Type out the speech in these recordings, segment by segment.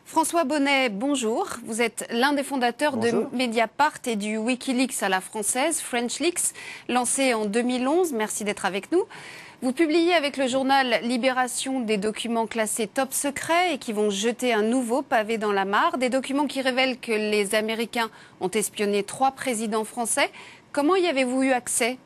François Bonnet, bonjour. Vous êtes l'un des fondateurs Bonjour. de Mediapart et du Wikileaks à la française, French Leaks, lancé en 2011. Merci d'être avec nous. Vous publiez avec le journal Libération des documents classés top secret et qui vont jeter un nouveau pavé dans la mare. Des documents qui révèlent que les Américains ont espionné 3 présidents français. Comment y avez-vous eu accès ?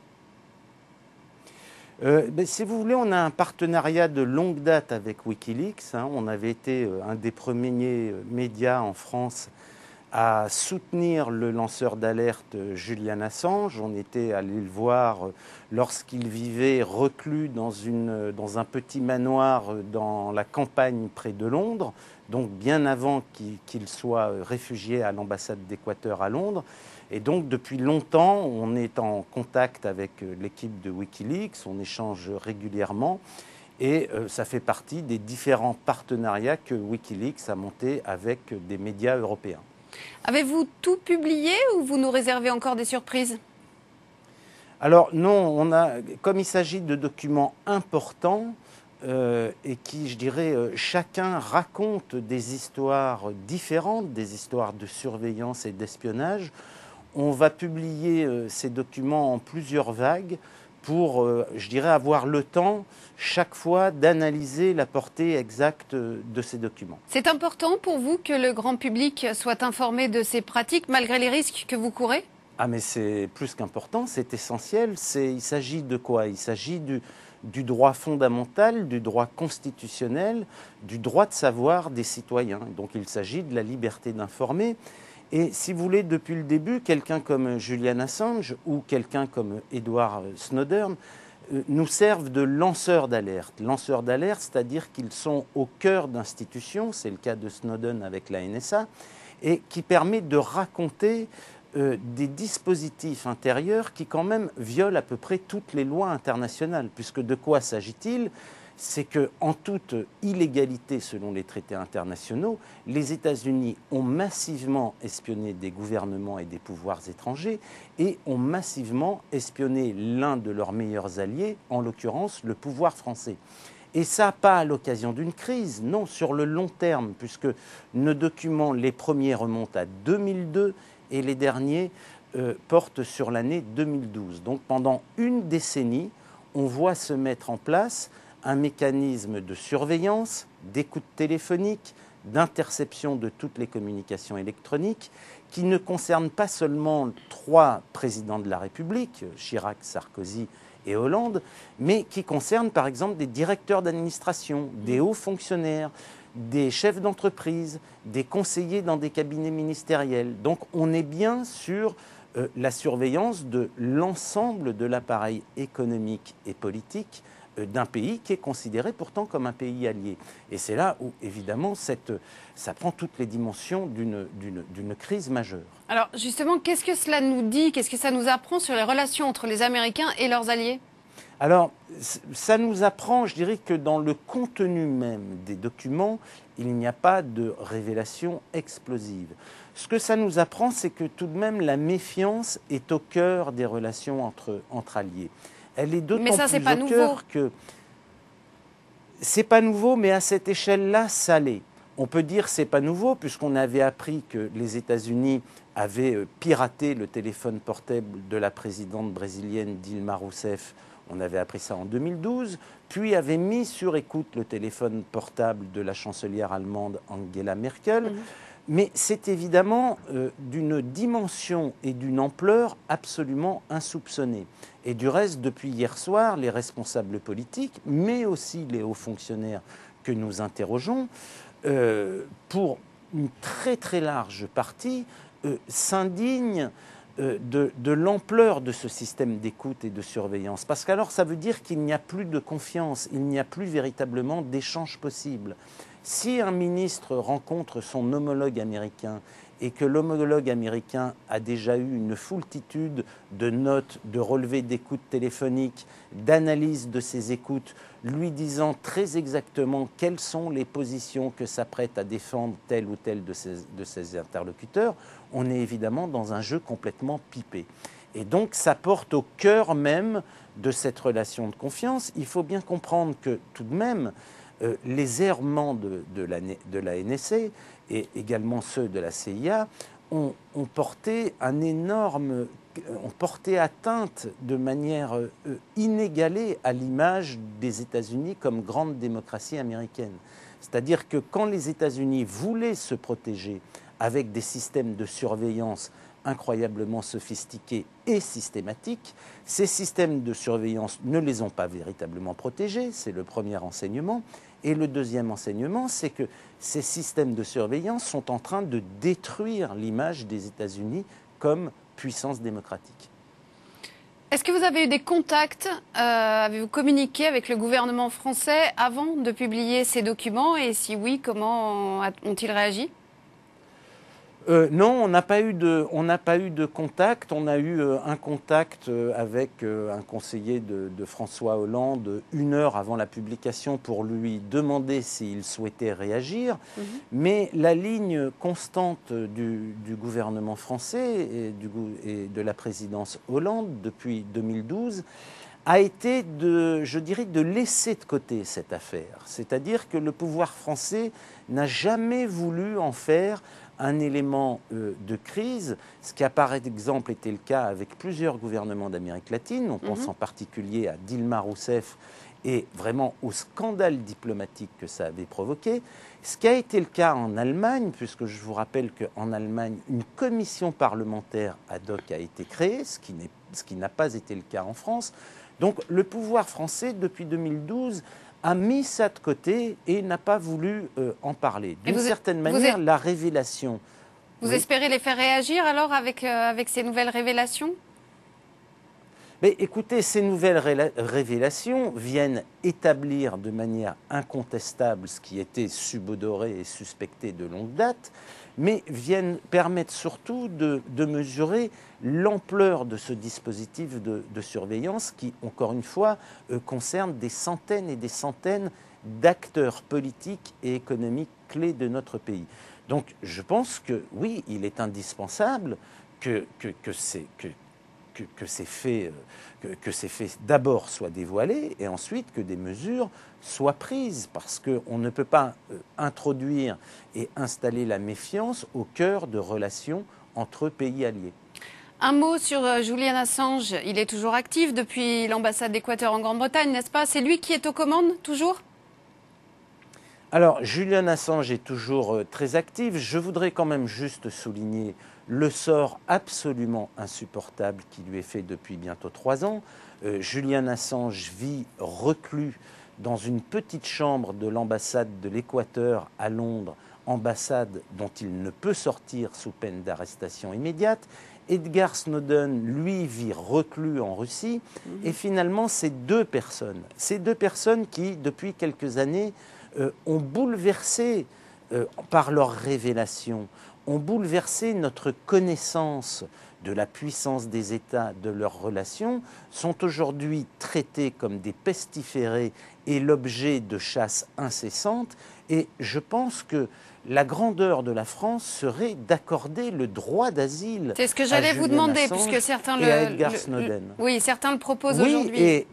Si vous voulez, on a un partenariat de longue date avec Wikileaks. On avait été un des premiers médias en France à soutenir le lanceur d'alerte Julian Assange. On était allé le voir lorsqu'il vivait reclus dans un petit manoir dans la campagne près de Londres, donc bien avant qu'il soit réfugié à l'ambassade d'Équateur à Londres. Et donc, depuis longtemps, on est en contact avec l'équipe de Wikileaks, on échange régulièrement et ça fait partie des différents partenariats que Wikileaks a montés avec des médias européens. Avez-vous tout publié ou vous nous réservez encore des surprises ? Alors non, comme il s'agit de documents importants et qui, je dirais, chacun raconte des histoires différentes, des histoires de surveillance et d'espionnage, on va publier ces documents en plusieurs vagues pour, je dirais, avoir le temps chaque fois d'analyser la portée exacte de ces documents. C'est important pour vous que le grand public soit informé de ces pratiques malgré les risques que vous courez ? Ah mais c'est plus qu'important, c'est essentiel. Il s'agit de quoi? Il s'agit du droit fondamental, du droit constitutionnel, du droit de savoir des citoyens. Donc il s'agit de la liberté d'informer. Et si vous voulez, depuis le début, quelqu'un comme Julian Assange ou quelqu'un comme Edward Snowden nous servent de lanceurs d'alerte. Lanceurs d'alerte, c'est-à-dire qu'ils sont au cœur d'institutions, c'est le cas de Snowden avec la NSA, et qui permet de raconter des dispositifs intérieurs qui quand même violent à peu près toutes les lois internationales. Puisque de quoi s'agit-il ? C'est qu'en toute illégalité selon les traités internationaux, les États-Unis ont massivement espionné des gouvernements et des pouvoirs étrangers et ont massivement espionné l'un de leurs meilleurs alliés, en l'occurrence le pouvoir français. Et ça, pas à l'occasion d'une crise, non, sur le long terme, puisque nos documents, les premiers remontent à 2002 et les derniers portent sur l'année 2012. Donc pendant une décennie, on voit se mettre en place un mécanisme de surveillance, d'écoute téléphonique, d'interception de toutes les communications électroniques qui ne concerne pas seulement 3 présidents de la République, Chirac, Sarkozy et Hollande, mais qui concerne par exemple des directeurs d'administration, des hauts fonctionnaires, des chefs d'entreprise, des conseillers dans des cabinets ministériels. Donc on est bien sur la surveillance de l'ensemble de l'appareil économique et politique d'un pays qui est considéré pourtant comme un pays allié. Et c'est là où, évidemment, ça prend toutes les dimensions d'une crise majeure. Alors, justement, qu'est-ce que cela nous dit, qu'est-ce que ça nous apprend sur les relations entre les Américains et leurs alliés ? Alors, ça nous apprend, je dirais, que dans le contenu même des documents, il n'y a pas de révélation explosive. Ce que ça nous apprend, c'est que tout de même, la méfiance est au cœur des relations entre alliés. Elle est d'autant plus au cœur que c'est pas nouveau, mais à cette échelle-là, ça l'est. On peut dire que c'est pas nouveau puisqu'on avait appris que les États-Unis avaient piraté le téléphone portable de la présidente brésilienne Dilma Rousseff. On avait appris ça en 2012, puis avait mis sur écoute le téléphone portable de la chancelière allemande Angela Merkel. Mais c'est évidemment d'une dimension et d'une ampleur absolument insoupçonnée. Et du reste, depuis hier soir, les responsables politiques, mais aussi les hauts fonctionnaires que nous interrogeons, pour une très très large partie, s'indignent de l'ampleur de ce système d'écoute et de surveillance. Parce qu'alors, ça veut dire qu'il n'y a plus de confiance, il n'y a plus véritablement d'échange possible. Si un ministre rencontre son homologue américain et que l'homologue américain a déjà eu une foultitude de notes, de relevés d'écoute téléphoniques, d'analyse de ses écoutes, lui disant très exactement quelles sont les positions que s'apprête à défendre tel ou tel de ses interlocuteurs, on est évidemment dans un jeu complètement pipé. Et donc ça porte au cœur même de cette relation de confiance. Il faut bien comprendre que tout de même, les errements de la NSA et également ceux de la CIA ont porté ont porté atteinte de manière inégalée à l'image des États-Unis comme grande démocratie américaine. C'est-à-dire que quand les États-Unis voulaient se protéger avec des systèmes de surveillance incroyablement sophistiqués et systématiques, ces systèmes de surveillance ne les ont pas véritablement protégés, c'est le premier enseignement. Et le deuxième enseignement, c'est que ces systèmes de surveillance sont en train de détruire l'image des États-Unis comme puissance démocratique. Est-ce que vous avez eu des contacts, avez-vous communiqué avec le gouvernement français avant de publier ces documents? Et si oui, comment ont-ils réagi? Non, on n'a pas eu de contact. On a eu un contact avec un conseiller de François Hollande 1 heure avant la publication pour lui demander s'il souhaitait réagir. Mais la ligne constante du gouvernement français et de la présidence Hollande depuis 2012 a été je dirais, de laisser de côté cette affaire. C'est-à-dire que le pouvoir français n'a jamais voulu en faire un élément de crise, ce qui a par exemple été le cas avec plusieurs gouvernements d'Amérique latine. On pense en particulier à Dilma Rousseff et vraiment au scandale diplomatique que ça avait provoqué. Ce qui a été le cas en Allemagne, puisque je vous rappelle qu'en Allemagne, une commission parlementaire ad hoc a été créée, ce qui n'a pas été le cas en France. Donc le pouvoir français, depuis 2012, a mis ça de côté et n'a pas voulu en parler. D'une certaine manière, la révélation... Vous espérez les faire réagir alors avec ces nouvelles révélations? Mais écoutez, ces nouvelles révélations viennent établir de manière incontestable ce qui était subodoré et suspecté de longue date, mais viennent permettre surtout de mesurer l'ampleur de ce dispositif de surveillance qui, encore une fois, concerne des centaines et des centaines d'acteurs politiques et économiques clés de notre pays. Donc je pense que oui, il est indispensable que ces faits d'abord soient dévoilés et ensuite que des mesures soient prises, parce qu'on ne peut pas introduire et installer la méfiance au cœur de relations entre pays alliés. Un mot sur Julian Assange. Il est toujours actif depuis l'ambassade d'Équateur en Grande-Bretagne, n'est-ce pas? C'est lui qui est aux commandes, toujours? Alors, Julian Assange est toujours très actif. Je voudrais quand même juste souligner le sort absolument insupportable qui lui est fait depuis bientôt 3 ans. Julian Assange vit reclus dans une petite chambre de l'ambassade de l'Équateur à Londres, ambassade dont il ne peut sortir sous peine d'arrestation immédiate. Edward Snowden, lui, vit reclus en Russie. Et finalement, ces deux personnes qui, depuis quelques années, ont bouleversé, par leurs révélations, ont bouleversé notre connaissance de la puissance des États, de leurs relations, sont aujourd'hui traités comme des pestiférés et l'objet de chasses incessantes. Et je pense que la grandeur de la France serait d'accorder le droit d'asile. C'est ce que j'allais vous demander, puisque certains le proposent aujourd'hui.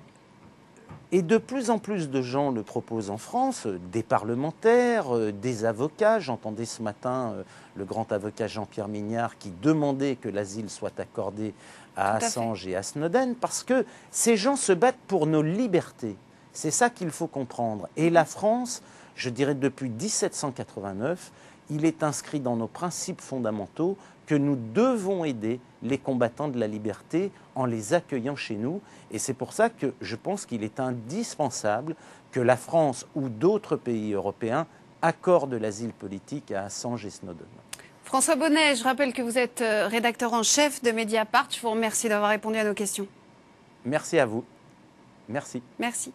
Et de plus en plus de gens le proposent en France, des parlementaires, des avocats. J'entendais ce matin le grand avocat Jean-Pierre Mignard qui demandait que l'asile soit accordé à Assange et à Snowden, parce que ces gens se battent pour nos libertés. C'est ça qu'il faut comprendre. Et la France, je dirais depuis 1789, il est inscrit dans nos principes fondamentaux que nous devons aider les combattants de la liberté en les accueillant chez nous. Et c'est pour ça que je pense qu'il est indispensable que la France ou d'autres pays européens accordent l'asile politique à Assange et Snowden. François Bonnet, je rappelle que vous êtes rédacteur en chef de Mediapart. Je vous remercie d'avoir répondu à nos questions. Merci à vous. Merci. Merci.